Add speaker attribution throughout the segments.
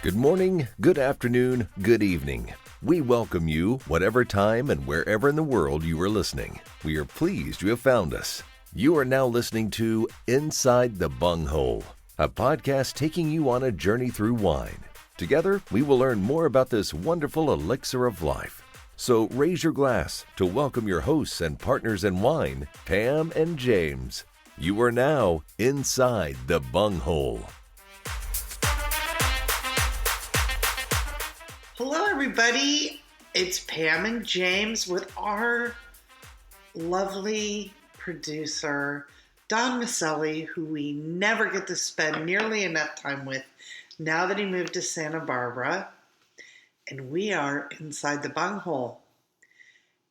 Speaker 1: Good morning, good afternoon, good evening. We welcome you, whatever time and wherever in the world you are listening. We are pleased you have found us. You are now listening to Inside the Bunghole, a podcast taking you on a journey through wine. Together, we will learn more about this wonderful elixir of life. So raise your glass to welcome your hosts and partners in wine, Pam and James. You are now Inside the Bunghole.
Speaker 2: Hello, everybody. It's Pam and James with our lovely producer, Don Maselli, who we never get to spend nearly enough time with now that he moved to Santa Barbara. And we are Inside the Bunghole.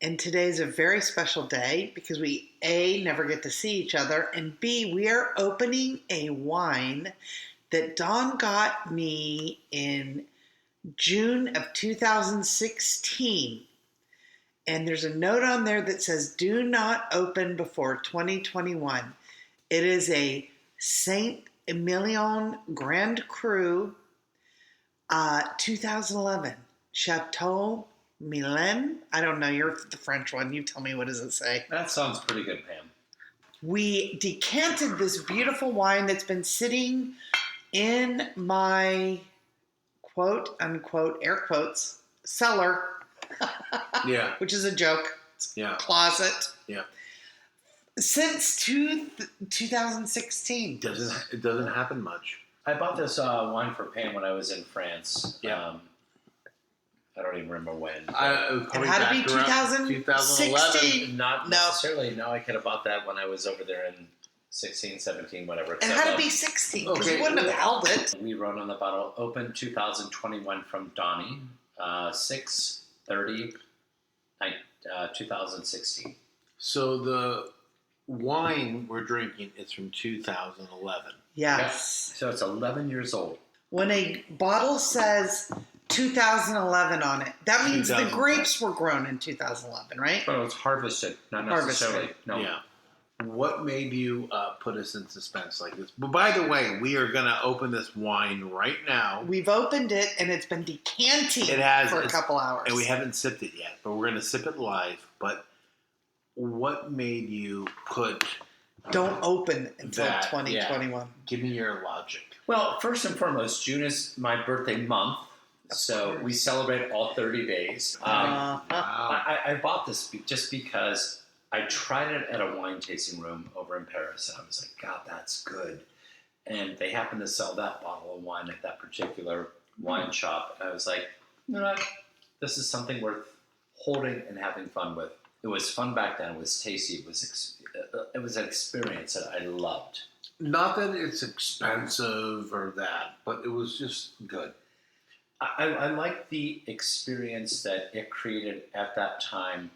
Speaker 2: And today's a very special day because we, A, never get to see each other, and B, we are opening a wine that Don got me in June of 2016. And there's a note on there that says, do not open before 2021. It is a Saint Emilion Grand Cru 2011 Chateau Milan. I don't know, you're the French one. You tell me, what does it say?
Speaker 3: That sounds pretty good, Pam.
Speaker 2: We decanted this beautiful wine that's been sitting in my quote unquote, air quotes, cellar.
Speaker 3: Yeah.
Speaker 2: Which is a joke.
Speaker 3: Yeah.
Speaker 2: Closet.
Speaker 3: Yeah.
Speaker 2: Since 2016.
Speaker 3: It doesn't happen much. I bought this wine for Pam when I was in France.
Speaker 2: Yeah.
Speaker 3: I don't even remember when.
Speaker 2: It had to be 2016.
Speaker 3: Not necessarily. No, I could have bought that when I was over there in 16, 17, whatever.
Speaker 2: It had to be 16 because you wouldn't have held it.
Speaker 3: We wrote on the bottle, open 2021 from Donnie, 6/30, 2016.
Speaker 4: So the wine we're drinking is from 2011.
Speaker 2: Yes.
Speaker 3: So it's 11 years old.
Speaker 2: When a bottle says 2011 on it, that means the grapes were grown in 2011, right?
Speaker 3: But it's harvested, not necessarily. No.
Speaker 4: Yeah. What made you put us in suspense like this? But by the way, we are going to open this wine right now.
Speaker 2: We've opened it, and it's been decanting for a couple hours.
Speaker 4: And we haven't sipped it yet, but we're going to sip it live. But what made you put...
Speaker 2: Don't open until 2021.
Speaker 4: Yeah. Give me your logic.
Speaker 3: Well, first and foremost, June is my birthday month, so we celebrate all 30 days. I bought this just because I tried it at a wine tasting room over in Paris, and I was like, God, that's good. And they happened to sell that bottle of wine at that particular wine shop. And I was like, you know what? This is something worth holding and having fun with. It was fun back then. It was tasty. It was an experience that I loved.
Speaker 4: Not that it's expensive or that, but it was just good.
Speaker 3: I like the experience that it created at that time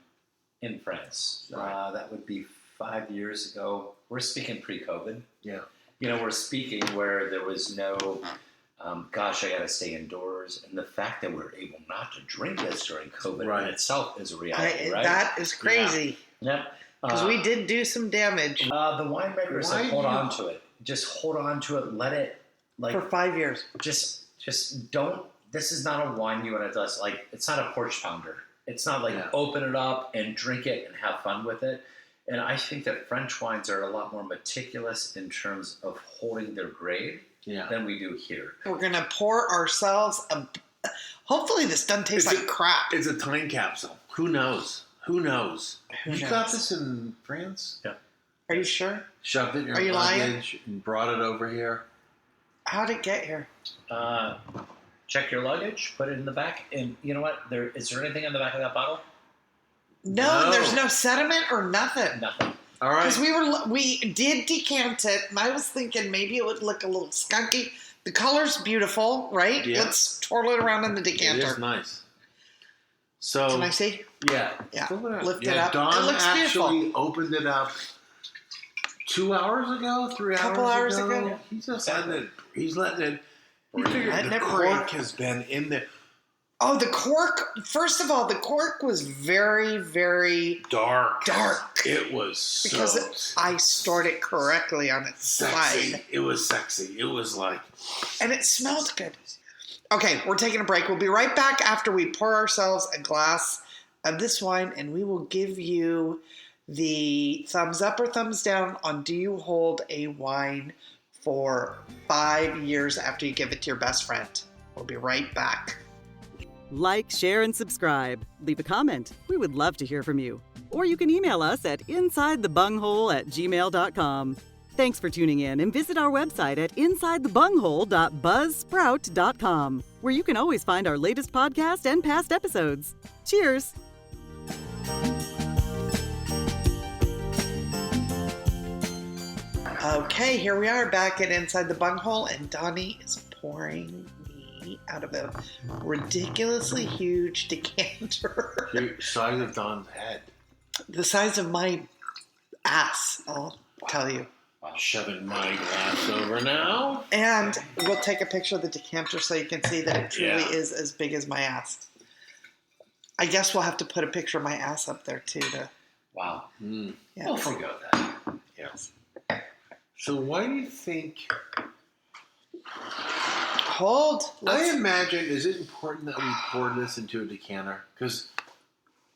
Speaker 3: in France.
Speaker 4: Right.
Speaker 3: That would be 5 years ago. We're speaking pre-COVID.
Speaker 4: Yeah.
Speaker 3: We're speaking where there was no, gosh, I got to stay indoors. And the fact that we're able not to drink this during COVID in itself is a reality, right?
Speaker 2: That is crazy.
Speaker 3: Yeah.
Speaker 2: Because we did do some damage.
Speaker 3: The winemakers said, hold on to it. Just hold on to it. Let it,
Speaker 2: for 5 years.
Speaker 3: Just don't, this is not a wine you want to just, it's not a porch pounder. It's not open it up and drink it and have fun with it. And I think that French wines are a lot more meticulous in terms of holding their grade than we do here.
Speaker 2: We're going to pour ourselves hopefully this doesn't taste like crap.
Speaker 4: It's a time capsule. Who knows? You got this in France?
Speaker 3: Yeah.
Speaker 2: Are you sure?
Speaker 4: Shoved it in your luggage and brought it over here?
Speaker 2: How'd it get here?
Speaker 3: Check your luggage, put it in the back, and you know what? Is there anything on the back of that bottle?
Speaker 2: No, there's no sediment or nothing.
Speaker 3: Nothing.
Speaker 4: All right.
Speaker 2: Because we did decant it, and I was thinking maybe it would look a little skunky. The color's beautiful, right?
Speaker 4: Yeah.
Speaker 2: Let's twirl it around in the decanter.
Speaker 4: It is nice. So
Speaker 2: can I see?
Speaker 4: Yeah.
Speaker 2: Yeah. Lift it up.
Speaker 4: Don
Speaker 2: it looks
Speaker 4: actually
Speaker 2: beautiful.
Speaker 4: opened it up 2 hours ago, 3 hours ago.
Speaker 2: Couple hours ago.
Speaker 4: He's just letting it. He figured the cork has been in there.
Speaker 2: Oh, the cork. First of all, the cork was very, very
Speaker 4: dark.
Speaker 2: It
Speaker 4: was
Speaker 2: because I stored it correctly on its
Speaker 4: sexy.
Speaker 2: side.
Speaker 4: It was sexy. It was like,
Speaker 2: and it smelled good. Okay, we're taking a break. We'll be right back after we pour ourselves a glass of this wine, and we will give you the thumbs up or thumbs down on do you hold a wine for 5 years after you give it to your best friend. We'll be right back.
Speaker 5: Like, share, and subscribe. Leave a comment. We would love to hear from you. Or you can email us at insidethebunghole@gmail.com. Thanks for tuning in, and visit our website at insidethebunghole.buzzsprout.com, where you can always find our latest podcast and past episodes. Cheers!
Speaker 2: Okay, here we are back at Inside the Bunghole, and Donnie is pouring me out of a ridiculously huge decanter.
Speaker 4: The size of Don's head.
Speaker 2: The size of my ass, I'll tell you.
Speaker 4: Wow. Shoving my glass over now.
Speaker 2: And we'll take a picture of the decanter so you can see that it truly is as big as my ass. I guess we'll have to put a picture of my ass up there too.
Speaker 3: Wow.
Speaker 2: Yeah.
Speaker 3: We'll forgo that.
Speaker 4: Yes. So why do you think...
Speaker 2: Hold.
Speaker 4: I imagine, is it important that we pour this into a decanter? Because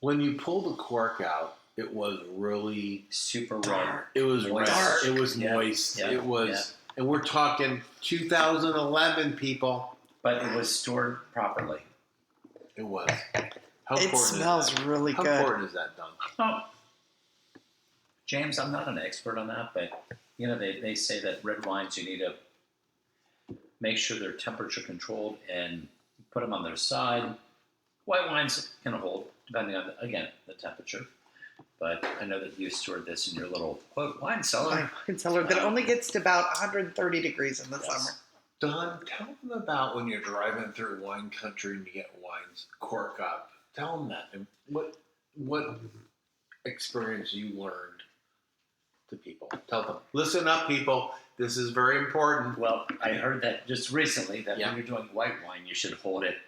Speaker 4: when you pull the cork out, it was really
Speaker 3: super red.
Speaker 4: It was
Speaker 3: moist.
Speaker 4: red. It was moist.
Speaker 3: Yeah.
Speaker 4: It was, and we're talking 2011, people.
Speaker 3: But it was stored properly.
Speaker 4: It was. How
Speaker 2: It
Speaker 4: important
Speaker 2: smells
Speaker 4: is that?
Speaker 2: really
Speaker 4: How
Speaker 2: good.
Speaker 4: important is that, Don?
Speaker 3: Oh, James, I'm not an expert on that, but you know they say that red wines you need to make sure they're temperature controlled and put them on their side. White wines can hold depending on the temperature. But I know that you stored this in your little quote wine cellar.
Speaker 2: Wine cellar that only gets to about 130 degrees in the
Speaker 3: Yes.
Speaker 2: summer.
Speaker 4: Don, tell them about when you're driving through wine country and you get wines cork up. Tell them that. And what experience you learned to people. Tell them. Listen up, people. This is very important.
Speaker 3: Well, I heard that just recently that
Speaker 4: Yeah.
Speaker 3: when you're doing white wine, you should hold it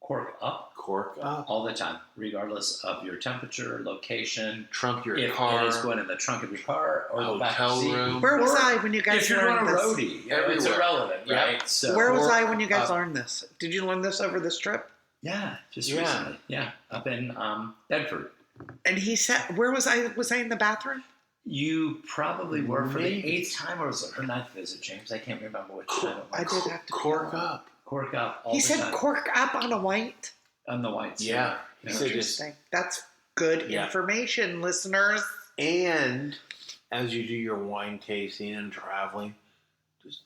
Speaker 3: cork up
Speaker 4: Cork up.
Speaker 3: all the time, regardless of your temperature, location.
Speaker 4: Trunk of your
Speaker 3: If
Speaker 4: car.
Speaker 3: it is going in the trunk of your car or the back
Speaker 4: Hotel
Speaker 3: seat.
Speaker 4: room.
Speaker 2: Where was
Speaker 3: Or
Speaker 2: I when you guys
Speaker 3: If you're on
Speaker 2: learned
Speaker 3: a
Speaker 2: this?
Speaker 3: roadie, it's
Speaker 4: Everywhere.
Speaker 3: irrelevant,
Speaker 4: Yep.
Speaker 3: right? So,
Speaker 2: Where was
Speaker 4: Or,
Speaker 2: I when you guys learned this? Did you learn this over this trip?
Speaker 3: Yeah, just
Speaker 4: Yeah.
Speaker 3: recently. Yeah, up in Bedford.
Speaker 2: And he said, where was I? Was I in the bathroom?
Speaker 3: You probably were for
Speaker 4: Maybe.
Speaker 3: the 8th time, or was it her 9th visit, James? I can't remember which time it was.
Speaker 2: I did have to
Speaker 4: Cork up.
Speaker 3: Cork up all
Speaker 2: He
Speaker 3: the
Speaker 2: said
Speaker 3: time.
Speaker 2: cork up on a white.
Speaker 3: On the whites.
Speaker 4: Yeah. He said just,
Speaker 2: Interesting. That's good
Speaker 4: Yeah.
Speaker 2: information, listeners.
Speaker 4: and as you do your wine tasting and traveling, just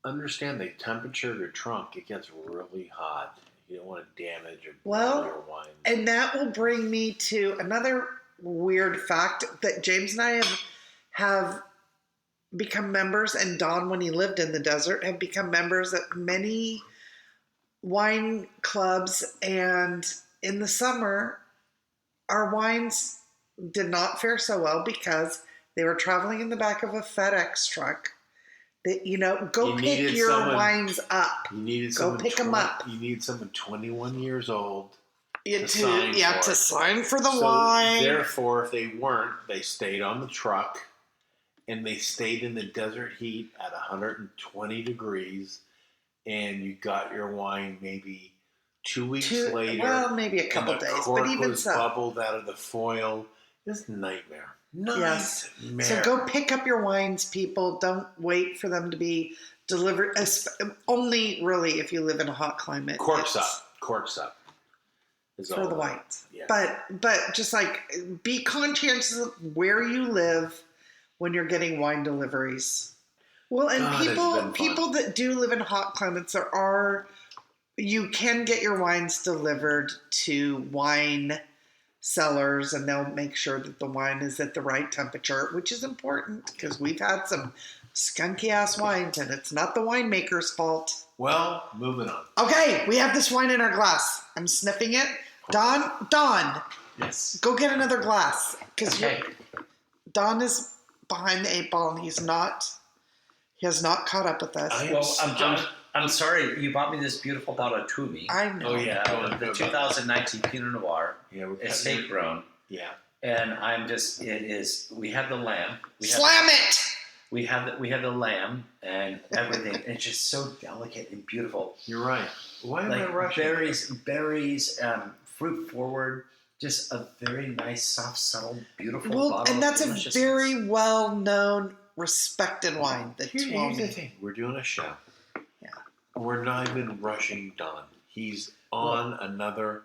Speaker 4: understand the temperature of your trunk. It gets really hot. You don't want to damage or
Speaker 2: Well,
Speaker 4: boil your wine.
Speaker 2: And that will bring me to another weird fact that James and I have become members, and Don, when he lived in the desert, have become members at many wine clubs. And in the summer, our wines did not fare so well because they were traveling in the back of a FedEx truck. That, go
Speaker 4: You
Speaker 2: pick
Speaker 4: needed
Speaker 2: your
Speaker 4: someone-
Speaker 2: wines up.
Speaker 4: You needed
Speaker 2: Go
Speaker 4: someone
Speaker 2: pick 'em up.
Speaker 4: You need someone 21 years old.
Speaker 2: To
Speaker 4: sign for
Speaker 2: to
Speaker 4: it.
Speaker 2: sign for the
Speaker 4: So
Speaker 2: wine.
Speaker 4: therefore, if they weren't, they stayed on the truck, and they stayed in the desert heat at 120 degrees, and you got your wine maybe 2 weeks later.
Speaker 2: Well, maybe a couple
Speaker 4: and the
Speaker 2: days,
Speaker 4: cork
Speaker 2: but even
Speaker 4: was
Speaker 2: so.
Speaker 4: bubbled out of the foil. It's a nightmare.
Speaker 2: Yes.
Speaker 4: Nightmare.
Speaker 2: So go pick up your wines, people. Don't wait for them to be delivered. Only really if you live in a hot climate.
Speaker 4: Corks
Speaker 2: It's
Speaker 4: up. Corks up. Is
Speaker 2: for
Speaker 4: all
Speaker 2: the
Speaker 4: that.
Speaker 2: whites.
Speaker 4: Yeah.
Speaker 2: But just like be conscientious of where you live when you're getting wine deliveries. Well, and
Speaker 4: God, it's been fun.
Speaker 2: people that do live in hot climates, you can get your wines delivered to wine cellars, and they'll make sure that the wine is at the right temperature, which is important because we've had some skunky ass wines, and it's not the winemaker's fault.
Speaker 4: Well, moving on.
Speaker 2: Okay, we have this wine in our glass. I'm sniffing it. Don,
Speaker 3: Yes.
Speaker 2: go get another glass because
Speaker 3: Okay.
Speaker 2: Don is behind the 8 ball, and he has not caught up with us.
Speaker 3: Well, I'm sorry. You bought me this beautiful bottle of Tumi.
Speaker 2: I know.
Speaker 4: Oh, yeah. Go on,
Speaker 3: The
Speaker 4: go
Speaker 3: 2019 Pinot Noir,
Speaker 4: Yeah, we're
Speaker 3: estate grown.
Speaker 4: Yeah.
Speaker 3: And we have the lamb.
Speaker 2: Slam it!
Speaker 3: We have the lamb and everything. And it's just so delicate and beautiful.
Speaker 4: You're right. Why am I rushing?
Speaker 3: Berries, fruit forward. Just a very nice, soft, subtle, beautiful bottle.
Speaker 2: And that's a
Speaker 3: deliciousness.
Speaker 2: very well-known, respected wine.
Speaker 4: Here's the thing. We're doing a show.
Speaker 2: Yeah.
Speaker 4: We're not even rushing Don. He's on another...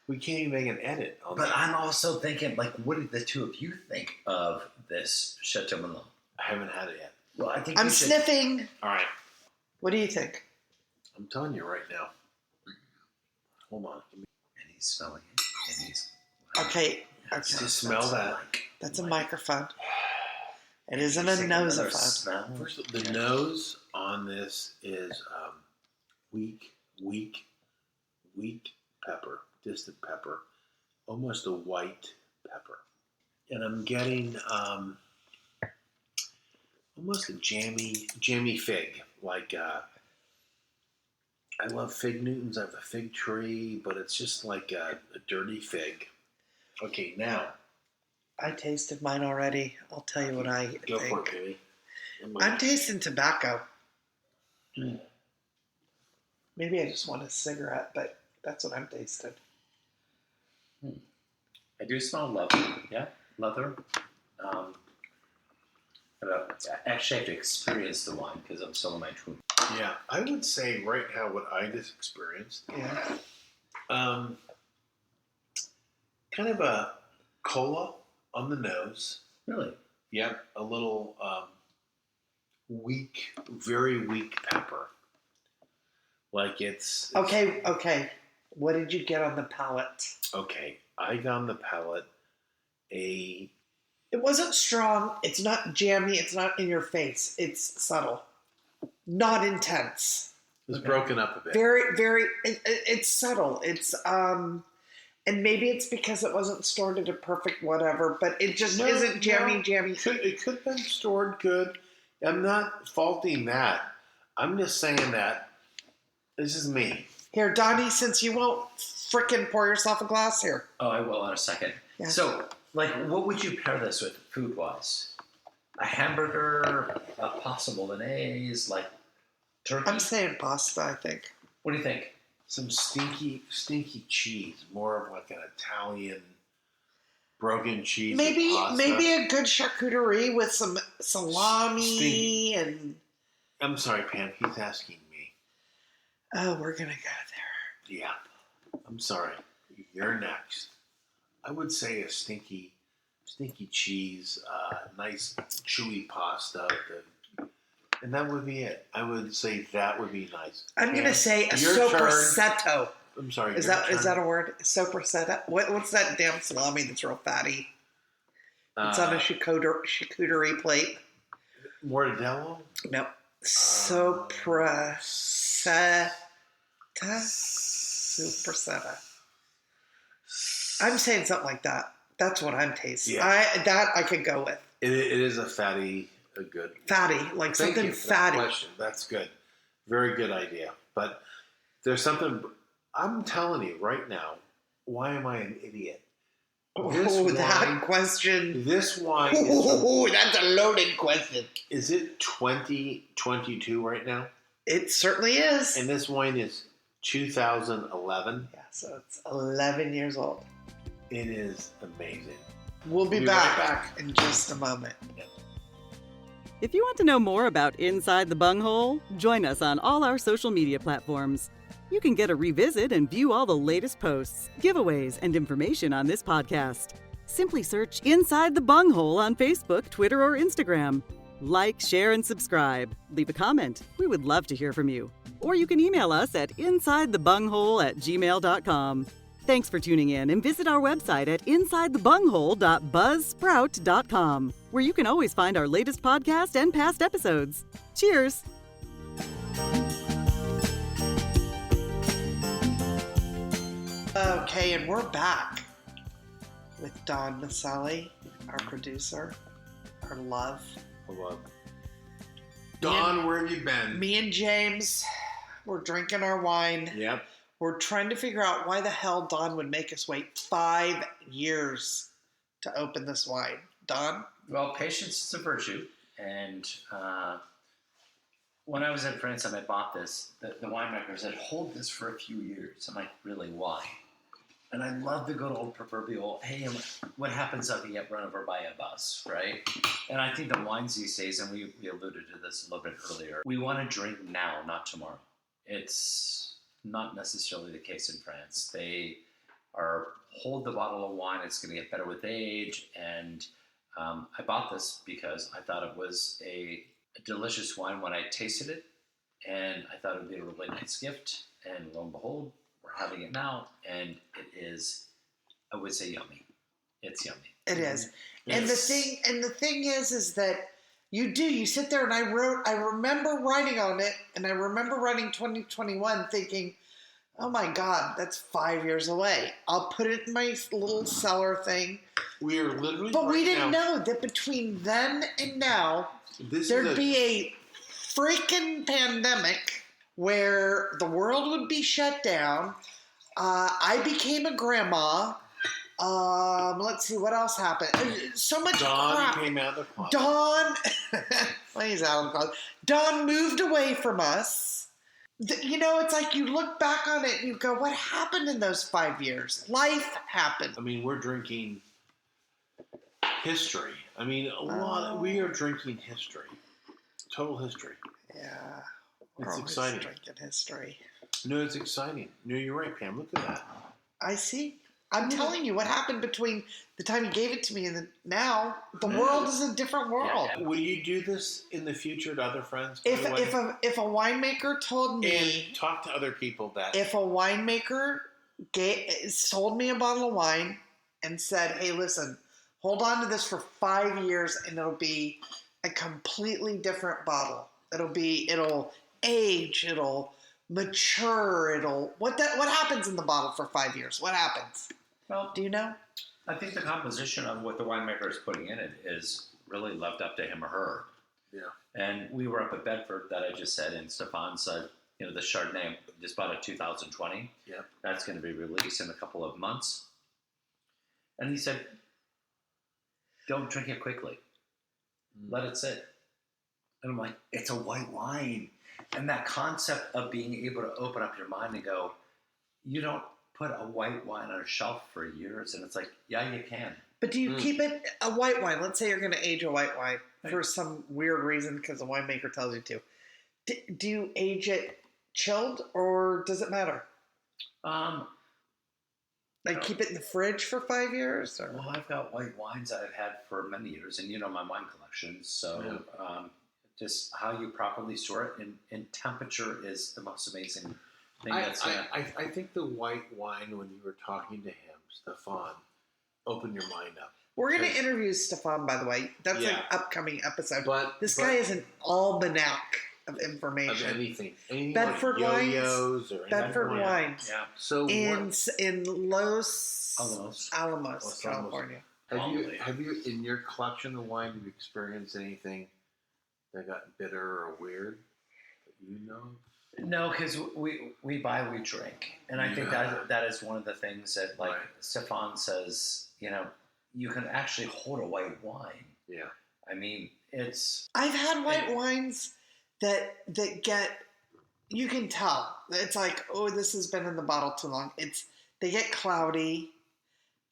Speaker 4: We can't even make an edit on
Speaker 3: But
Speaker 4: that.
Speaker 3: I'm also thinking, like, what did the two of you think of this Chateau Melon?
Speaker 4: I haven't had it yet.
Speaker 3: Well, I think
Speaker 2: I'm sniffing.
Speaker 4: All right.
Speaker 2: What do you think?
Speaker 4: I'm telling you right now. Hold on.
Speaker 3: And he's smelling it. And he's...
Speaker 2: Okay.
Speaker 4: Just smell that.
Speaker 2: That's a microphone. It isn't a nosophone.
Speaker 4: First, the nose on this is weak pepper, distant pepper, almost a white pepper. And I'm getting almost a jammy fig. Like, I love fig Newtons. I have a fig tree, but it's just like a dirty fig. Okay, now.
Speaker 2: I tasted mine already. I'll tell you what I think.
Speaker 4: Go for it, baby.
Speaker 2: I'm tasting tobacco. Maybe I just want a cigarette, but that's what I'm tasting.
Speaker 3: I do smell leather. Yeah, leather. Actually, I have to experience the wine because I'm still in my truth.
Speaker 4: Yeah, I would say right now what I just experienced.
Speaker 2: Yeah.
Speaker 4: Kind of a cola on the nose.
Speaker 3: Really?
Speaker 4: Yep, a little weak, very weak pepper. Like it's
Speaker 2: Okay. What did you get on the palate?
Speaker 4: okay. I got on the palate a.
Speaker 2: It wasn't strong. It's not jammy. It's not in your face. It's subtle. Not intense.
Speaker 4: It was broken up a bit.
Speaker 2: Very, very. It's subtle. It's and maybe it's because it wasn't stored at a perfect whatever, but it just isn't jammy.
Speaker 4: It could have been stored good. I'm not faulting that. I'm just saying that this is me.
Speaker 2: Here, Donnie, since you won't frickin' pour yourself a glass here.
Speaker 3: Oh, I will in a second.
Speaker 2: Yeah.
Speaker 3: So, like, what would you pair this with food-wise? A hamburger, a pasta bolognese, like turkey?
Speaker 2: I'm saying pasta, I think.
Speaker 3: What do you think?
Speaker 4: Some stinky cheese, more of like an Italian broken cheese.
Speaker 2: Maybe
Speaker 4: pasta.
Speaker 2: a good charcuterie with some salami and.
Speaker 4: I'm sorry, Pam. He's asking me.
Speaker 2: Oh, we're gonna go there.
Speaker 4: Yeah. I'm sorry. You're next. I would say a stinky cheese, nice chewy pasta, and that would be it. I would say that would be nice.
Speaker 2: I'm gonna say a
Speaker 4: your
Speaker 2: soprassetto.
Speaker 4: I'm sorry.
Speaker 2: Is that a word? Soprassetto. What's that damn salami that's real fatty? It's on a charcuterie plate.
Speaker 4: Mortadella?
Speaker 2: No. Soprassetto. Soprassetto. I'm saying something like that. That's what I'm tasting.
Speaker 4: Yeah.
Speaker 2: I could go with.
Speaker 4: It is a good.
Speaker 2: Fatty, like
Speaker 4: Thank
Speaker 2: something
Speaker 4: you for
Speaker 2: fatty.
Speaker 4: That question. That's good. Very good idea. But there's something. I'm telling you right now. Why am I an idiot?
Speaker 2: That question.
Speaker 4: This wine.
Speaker 2: That's a loaded question.
Speaker 4: Is it 2022 right now?
Speaker 2: It certainly is.
Speaker 4: And this wine is 2011.
Speaker 2: Yeah, so it's 11 years old.
Speaker 4: It is amazing.
Speaker 2: We'll be back in just a moment.
Speaker 5: If you want to know more about Inside the Bunghole, join us on all our social media platforms. You can get a revisit and view all the latest posts, giveaways, and information on this podcast. Simply search Inside the Bunghole on Facebook, Twitter, or Instagram. Like, share, and subscribe. Leave a comment. We would love to hear from you. Or you can email us at insidethebunghole@gmail.com. Thanks for tuning in, and visit our website at insidethebunghole.buzzsprout.com, where you can always find our latest podcast and past episodes. Cheers!
Speaker 2: Okay, and we're back with Don Maselli, our producer, our love.
Speaker 4: Hello. Don, where have you been?
Speaker 2: Me and James, we're drinking our wine.
Speaker 4: Yep.
Speaker 2: We're trying to figure out why the hell Don would make us wait 5 years to open this wine. Don?
Speaker 3: Well, patience is a virtue, And when I was in France and I bought this, the winemaker said, hold this for a few years. I'm like, really, why? And I love the good old proverbial, hey, what happens if you get run over by a bus, right? And I think the wines these days, and we alluded to this a little bit earlier, we want to drink now, not tomorrow. It's not necessarily the case in France. They hold the bottle of wine, it's going to get better with age. And I bought this because I thought it was a delicious wine when I tasted it. And I thought it would be a really nice gift. And lo and behold, we're having it now, and it is, I would say, yummy. It's yummy. It
Speaker 2: is. And the thing is that you sit there, and I remember writing on it, and I remember writing 2021 thinking, oh my God, that's 5 years away. I'll put it in my little cellar thing.
Speaker 4: We are literally,
Speaker 2: but we didn't know that between then and now, there'd be a freaking pandemic where the world would be shut down. I became a grandma. Let's see, what else happened? So much crap.
Speaker 4: Dawn came out of the closet.
Speaker 2: Well, he's out of the closet. Dawn moved away from us. It's like you look back on it and you go, what happened in those 5 years? Life happened.
Speaker 4: I mean, we're drinking history. I mean, we are drinking history. Total history.
Speaker 2: Yeah.
Speaker 4: It's exciting.
Speaker 2: Drinking history.
Speaker 4: No, it's exciting. No, you're right, Pam. Look at that.
Speaker 2: I see. I'm telling you what happened between the time you gave it to me and now. The world is a different world.
Speaker 4: Yeah. Will you do this in the future to other friends?
Speaker 2: If a winemaker told me,
Speaker 4: and talk to other people that
Speaker 2: if a winemaker sold me a bottle of wine and said, "Hey, listen, hold on to this for 5 years, and it'll be a completely different bottle. It'll age, it'll mature, what happens in the bottle for 5 years? What happens?
Speaker 3: Well,
Speaker 2: do you know?
Speaker 3: I think the composition of what the winemaker is putting in it is really left up to him or her.
Speaker 4: Yeah.
Speaker 3: And we were up at Bedford, that I just said, and Stefan said, the Chardonnay, just bought a 2020.
Speaker 4: Yeah.
Speaker 3: That's going to be released in a couple of months. And he said, don't drink it quickly. Let it sit. And I'm like, it's a white wine. And that concept of being able to open up your mind and go, you don't put a white wine on a shelf for years. And it's like, yeah, you can.
Speaker 2: But do you keep it a white wine? Let's say you're going to age a white wine for some weird reason because the winemaker tells you to. Do you age it chilled or does it matter? Keep it in the fridge for 5 years? Or?
Speaker 3: Well, I've got white wines that I've had for many years, and my wine collection. So just how you properly store it, and temperature is the most amazing thing.
Speaker 4: I think the white wine, when you were talking to him, Stefan, opened your mind up.
Speaker 2: We're going to interview Stefan, by the way. That's an upcoming episode. But this guy is an almanac of information.
Speaker 4: Of anything
Speaker 2: Bedford
Speaker 4: like
Speaker 2: wines.
Speaker 4: Yo-yos or
Speaker 2: Bedford wines.
Speaker 3: Yeah.
Speaker 4: So
Speaker 2: in Los Alamos, California.
Speaker 4: Have you in your collection of wine, have you experienced anything that got bitter or weird that you know?
Speaker 3: No, because we buy, we drink, and I think that is one of the things that Stefan says. You can actually hold a white wine. Yeah. I mean,
Speaker 2: I've had white wines that get, you can tell. It's like, oh, this has been in the bottle too long. They get cloudy.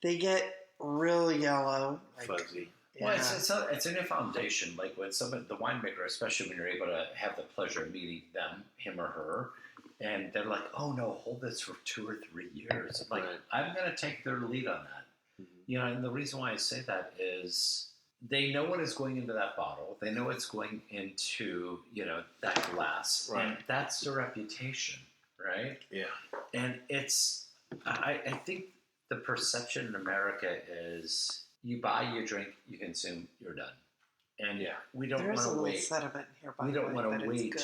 Speaker 2: They get real yellow.
Speaker 4: Fuzzy.
Speaker 3: Yeah. Well, it's in your foundation. Like when the winemaker, especially when you're able to have the pleasure of meeting them, him or her, and they're like, oh no, hold this for 2 or 3 years. I'm like, I'm going to take their lead on that. Mm-hmm. And the reason why I say that is they know what is going into that bottle. They know what's going into, that glass. Right. And that's their reputation, right? Yeah. And I think the perception in America is you buy, you drink, you consume, you're done. And we don't want to wait.
Speaker 2: Sediment here,
Speaker 3: we don't want to wait.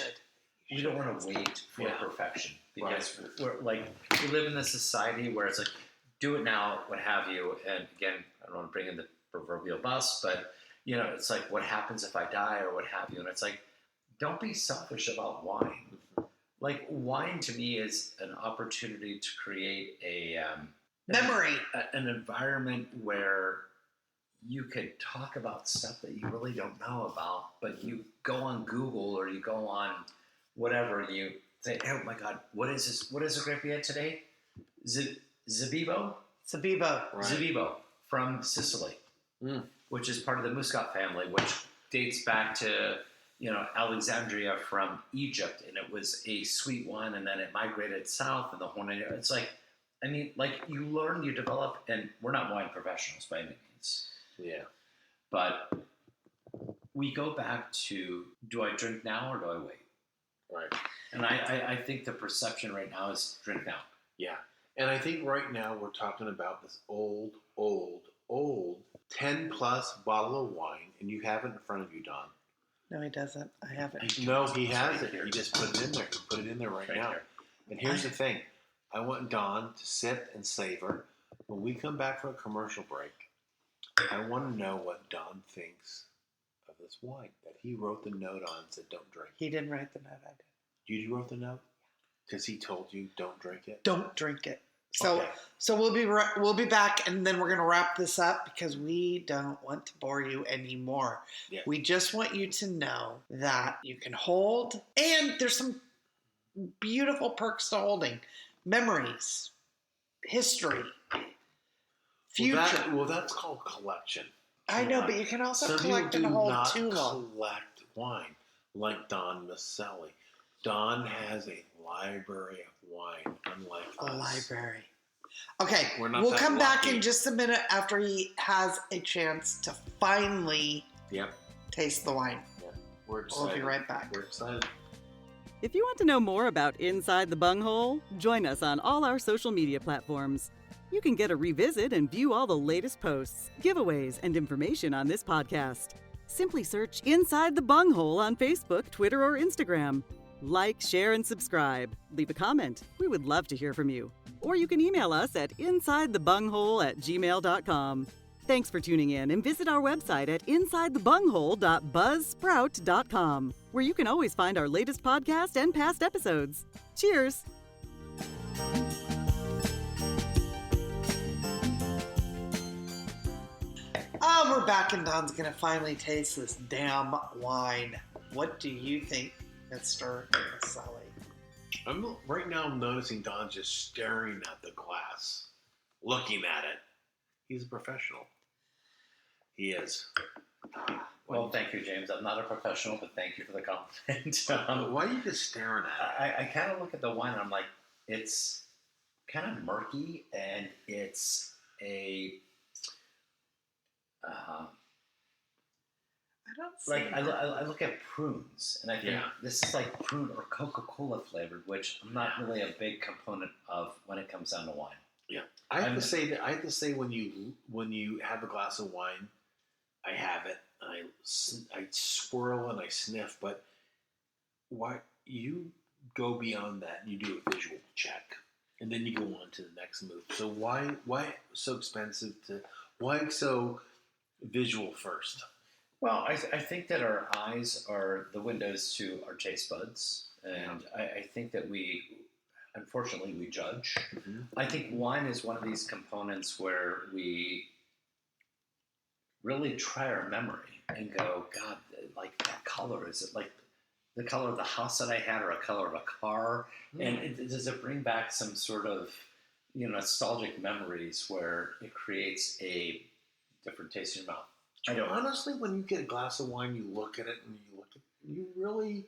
Speaker 3: We don't want to wait for perfection because we're we live in a society where it's like, do it now, what have you. And again, I don't want to bring in the proverbial bus, but it's like, what happens if I die or what have you? And it's like, don't be selfish about wine. Like wine to me is an opportunity to create a
Speaker 2: memory,
Speaker 3: an environment where you could talk about stuff that you really don't know about, but you go on Google or you go on whatever, and you say, oh my God, what is this? What is the grape we had today? Zabibo?
Speaker 2: Sabibo.
Speaker 4: Right.
Speaker 3: Zabibo from Sicily, which is part of the Muscat family, which dates back to, Alexandria from Egypt, and it was a sweet wine, and then it migrated south in the Horn. It's like, you learn, you develop, and we're not wine professionals by any means.
Speaker 4: Yeah.
Speaker 3: But we go back to, do I drink now or do I wait?
Speaker 4: Right.
Speaker 3: And I think the perception right now is drink now.
Speaker 4: Yeah. And I think right now we're talking about this old 10-plus bottle of wine, and you have it in front of you, Don.
Speaker 2: No, he doesn't. I haven't.
Speaker 4: No, he has it. He just put it in there. He put it in there right now.
Speaker 3: Here.
Speaker 4: And here's the thing. I want Don to sip and savor. When we come back from a commercial break, I want to know what Don thinks of this wine that he wrote the note on and said, don't drink.
Speaker 2: He didn't write the note. I did.
Speaker 4: You wrote the note? Because he told you don't drink it?
Speaker 2: Don't drink it. So,
Speaker 4: Okay.
Speaker 2: so we'll be back, and then we're going to wrap this up because we don't want to bore you anymore.
Speaker 4: Yeah.
Speaker 2: We just want you to know that you can hold, and there's some beautiful perks to holding. Memories, history, future.
Speaker 4: Well, that's called collection.
Speaker 2: I know, but you can also
Speaker 4: Some
Speaker 2: collect
Speaker 4: people
Speaker 2: and
Speaker 4: do
Speaker 2: hold
Speaker 4: not
Speaker 2: too long.
Speaker 4: collect wine like Don Maselli. Don has a library of wine, unlike
Speaker 2: A
Speaker 4: us.
Speaker 2: library. Okay,
Speaker 4: We're not
Speaker 2: we'll
Speaker 4: that
Speaker 2: come back
Speaker 4: lucky.
Speaker 2: in just a minute after he has a chance to finally
Speaker 4: Yep.
Speaker 2: taste the wine.
Speaker 4: We're excited.
Speaker 2: We'll be right back.
Speaker 4: We're excited.
Speaker 5: If you want to know more about Inside the Bunghole, join us on all our social media platforms. You can get a revisit and view all the latest posts, giveaways, and information on this podcast. Simply search Inside the Bunghole on Facebook, Twitter, or Instagram. Like, share, and subscribe. Leave a comment. We would love to hear from you. Or you can email us at insidethebunghole@gmail.com. Thanks for tuning in, and visit our website at insidethebunghole.buzzsprout.com, where you can always find our latest podcast and past episodes. Cheers!
Speaker 2: Oh, we're back, and Don's going to finally taste this damn wine. What do you think, Mr. Maselli?
Speaker 4: Right now I'm noticing Don just staring at the glass, looking at it. He's a professional. He is.
Speaker 3: Well, thank you, James. I'm not a professional, but thank you for the compliment.
Speaker 4: Why are you just staring at it?
Speaker 3: I kind of look at the wine and I'm like, it's kind of murky, and it's a...
Speaker 2: I don't see
Speaker 3: Like,
Speaker 2: that.
Speaker 3: I look at prunes, and I think this is like prune or Coca-Cola flavored, which I'm not really a big component of when it comes down to wine.
Speaker 4: Yeah, I have to say when you have a glass of wine, I have it. I swirl and I sniff, but why you go beyond that? You do a visual check, and then you go on to the next move. So why so expensive to? Why so visual first?
Speaker 3: Well, I think that our eyes are the windows to our taste buds, and I think that unfortunately, we judge.
Speaker 4: Mm-hmm.
Speaker 3: I think wine is one of these components where we really try our memory and go, God, like that color, is it like the color of the house that I had, or a color of a car?
Speaker 4: Mm.
Speaker 3: And does it bring back some sort of, nostalgic memories where it creates a different taste in your mouth?
Speaker 4: Honestly, when you get a glass of wine, you look at it and you really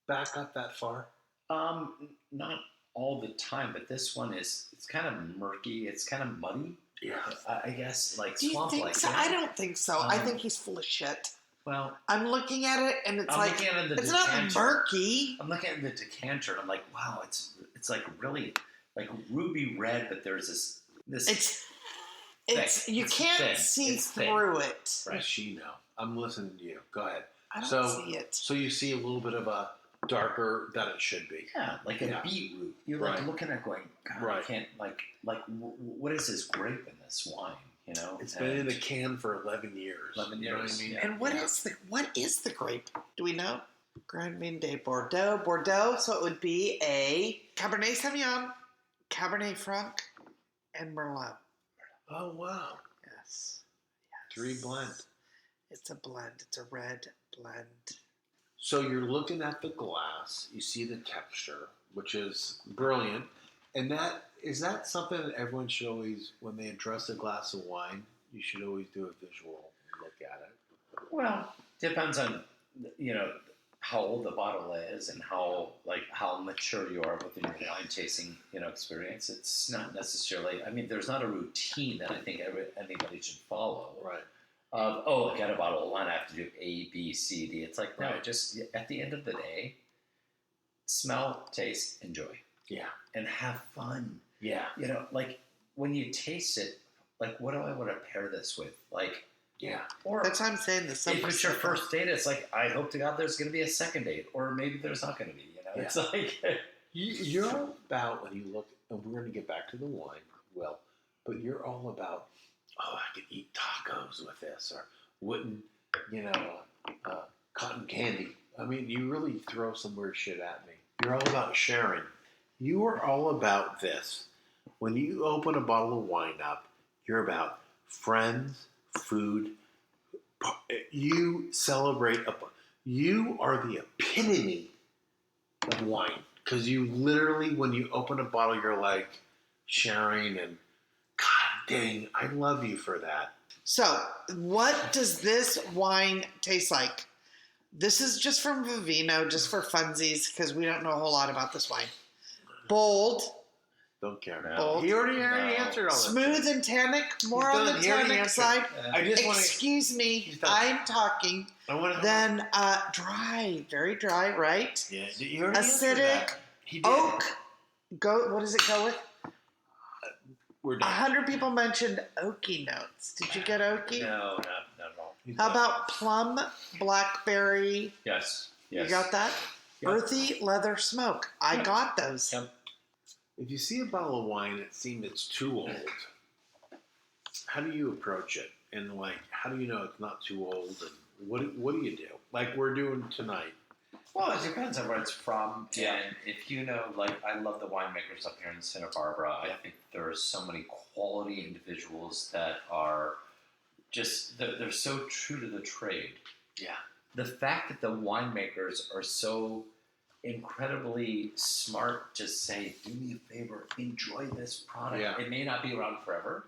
Speaker 4: back up that far?
Speaker 3: Not all the time, but this one it's kind of murky. It's kind of muddy.
Speaker 4: Yeah.
Speaker 3: I guess, like
Speaker 2: Do you
Speaker 3: swamp
Speaker 2: think
Speaker 3: like.
Speaker 2: so?
Speaker 3: Yeah.
Speaker 2: I don't think so. I think he's full of shit.
Speaker 3: Well,
Speaker 2: I'm looking at it, and it's
Speaker 3: I'm
Speaker 2: like,
Speaker 3: looking at the
Speaker 2: it's not
Speaker 3: decanter.
Speaker 2: murky.
Speaker 3: I'm looking at the decanter, and I'm like, wow, it's like really like ruby red, but there's this.
Speaker 2: It's you
Speaker 3: It's
Speaker 2: can't
Speaker 3: thin.
Speaker 2: see
Speaker 3: It's thin.
Speaker 2: through it.
Speaker 3: Right.
Speaker 4: Yes, you know. I'm listening to you. Go ahead.
Speaker 2: I don't
Speaker 4: So-
Speaker 2: see it.
Speaker 4: So you see a little bit of a darker than it should be.
Speaker 3: Yeah, like a
Speaker 4: Yeah.
Speaker 3: beetroot. You're like
Speaker 4: Right.
Speaker 3: looking at going, God, I
Speaker 4: Right.
Speaker 3: can't what is this grape in this wine?
Speaker 4: It's been in the can for 11 years.
Speaker 3: 11
Speaker 4: You know what I
Speaker 3: years,
Speaker 4: mean?
Speaker 3: yeah.
Speaker 2: And what is the grape? Do we know? Grand Vin de Bordeaux. So it would be a Cabernet Sauvignon, Cabernet Franc, and Merlot.
Speaker 4: Oh, wow.
Speaker 2: Yes.
Speaker 4: S3 blend.
Speaker 2: It's a blend. It's a red blend.
Speaker 4: So you're looking at the glass. You see the texture, which is brilliant. And is that something that everyone should always, when they address a glass of wine, you should always do a visual look at it?
Speaker 3: Well, depends on, how old the bottle is and how mature you are within your wine tasting, experience. It's not necessarily, there's not a routine that I think anybody should follow.
Speaker 4: Right.
Speaker 3: I got a bottle of wine, I have to do A, B, C, D. It's like, no, just at the end of the day, smell, taste, enjoy.
Speaker 4: Yeah.
Speaker 3: And have fun.
Speaker 4: Yeah.
Speaker 3: When you taste it, what do I want to pair this with?
Speaker 4: Yeah.
Speaker 2: Or that's what I'm saying.
Speaker 3: If it's your first date, it's I hope to God there's going to be a second date, or maybe there's not going to be. It's
Speaker 4: you're all about, when you look, and we're going to get back to the wine, but you're all about, I could eat tacos with this, or wouldn't, cotton candy. You really throw some weird shit at me. You're all about sharing. You are all about this. When you open a bottle of wine up, you're about friends, food. You celebrate. You are the epitome of wine, because you literally, when you open a bottle, you're sharing, and God dang, I love you for that.
Speaker 2: So, what does this wine taste like? This is just from Vivino, just for funsies, because we don't know a whole lot about this wine. Bold.
Speaker 4: Don't care.
Speaker 3: No.
Speaker 2: Bold.
Speaker 4: He already answered all that.
Speaker 2: Smooth and tannic. More on the tannic side. Excuse me, I'm talking. Then dry. Very dry, right?
Speaker 4: Yeah. You already answered
Speaker 2: acidic.
Speaker 4: that. He did.
Speaker 2: Oak. What does it go with?
Speaker 4: We're done.
Speaker 2: 100 people mentioned oaky notes. Did you get oaky?
Speaker 3: No, not at all.
Speaker 2: How about plum, blackberry?
Speaker 3: Yes.
Speaker 2: You got that?
Speaker 3: Yep.
Speaker 2: Earthy leather smoke. I got those.
Speaker 3: Yep.
Speaker 4: If you see a bottle of wine that seems it's too old, how do you approach it? And how do you know it's not too old? And what do you do? Like we're doing tonight.
Speaker 3: Well, it depends on where it's from. Yeah. And if I love the winemakers up here in Santa Barbara. I think there are so many quality individuals that are just, they're so true to the trade.
Speaker 4: Yeah.
Speaker 3: The fact that the winemakers are so incredibly smart to say, do me a favor, enjoy this product.
Speaker 4: Yeah.
Speaker 3: It may not be around forever.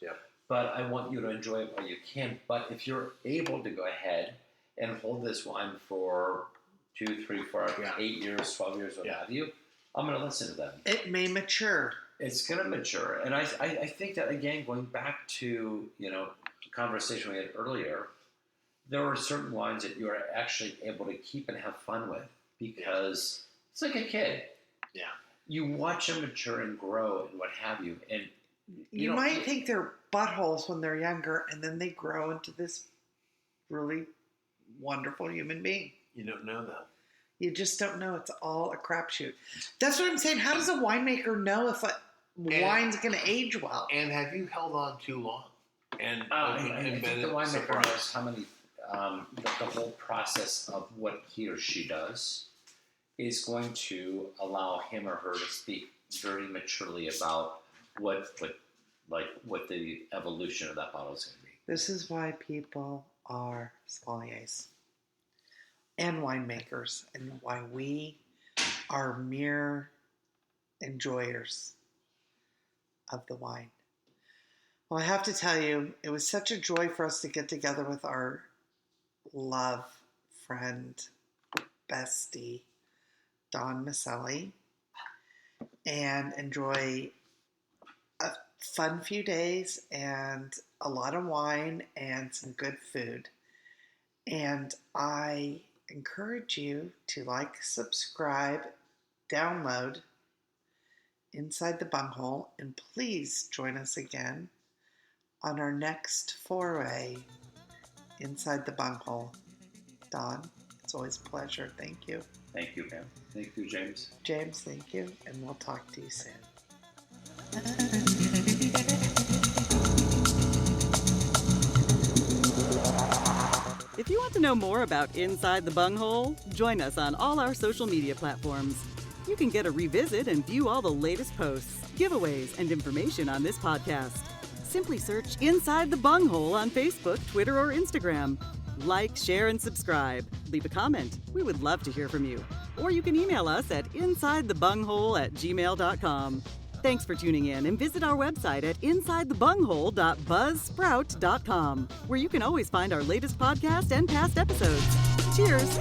Speaker 4: Yeah.
Speaker 3: But I want you to enjoy it while you can. But if you're able to go ahead and hold this wine for 2, 3, 4, 8 years, 12 years, what have you, I'm going to listen to them.
Speaker 2: It may mature.
Speaker 3: It's going to mature. And I think that, again, going back to, the conversation we had earlier, there are certain wines that you are actually able to keep and have fun with because it's like a kid.
Speaker 4: Yeah.
Speaker 3: You watch them mature and grow and what have you. And
Speaker 2: you might think they're buttholes when they're younger, and then they grow into this really wonderful human being.
Speaker 4: You don't know that.
Speaker 2: You just don't know. It's all a crapshoot. That's what I'm saying. How does a winemaker know if a wine's going to age well?
Speaker 4: And have you held on too long? And
Speaker 3: I think the winemaker knows how many, the whole process of what he or she does is going to allow him or her to speak very maturely about what the evolution of that bottle is going to be.
Speaker 2: This is why people are sommeliers and winemakers, and why we are mere enjoyers of the wine. Well, I have to tell you, it was such a joy for us to get together with our love friend, bestie, Don Maselli, and enjoy a fun few days and a lot of wine and some good food. And I encourage you to subscribe, download Inside the Bunghole, and please join us again on our next foray inside the bunghole. Don, it's always a pleasure. Thank you.
Speaker 3: Thank you, Pam. Thank you, James.
Speaker 2: James, thank you. And we'll talk to you soon.
Speaker 5: If you want to know more about Inside the Bunghole, join us on all our social media platforms. You can get a revisit and view all the latest posts, giveaways, and information on this podcast. Simply search Inside the Bunghole on Facebook, Twitter, or Instagram. Like, share, and subscribe. Leave a comment. We would love to hear from you. Or you can email us at insidethebunghole@gmail.com. Thanks for tuning in, and visit our website at insidethebunghole.buzzsprout.com, where you can always find our latest podcast and past episodes. Cheers!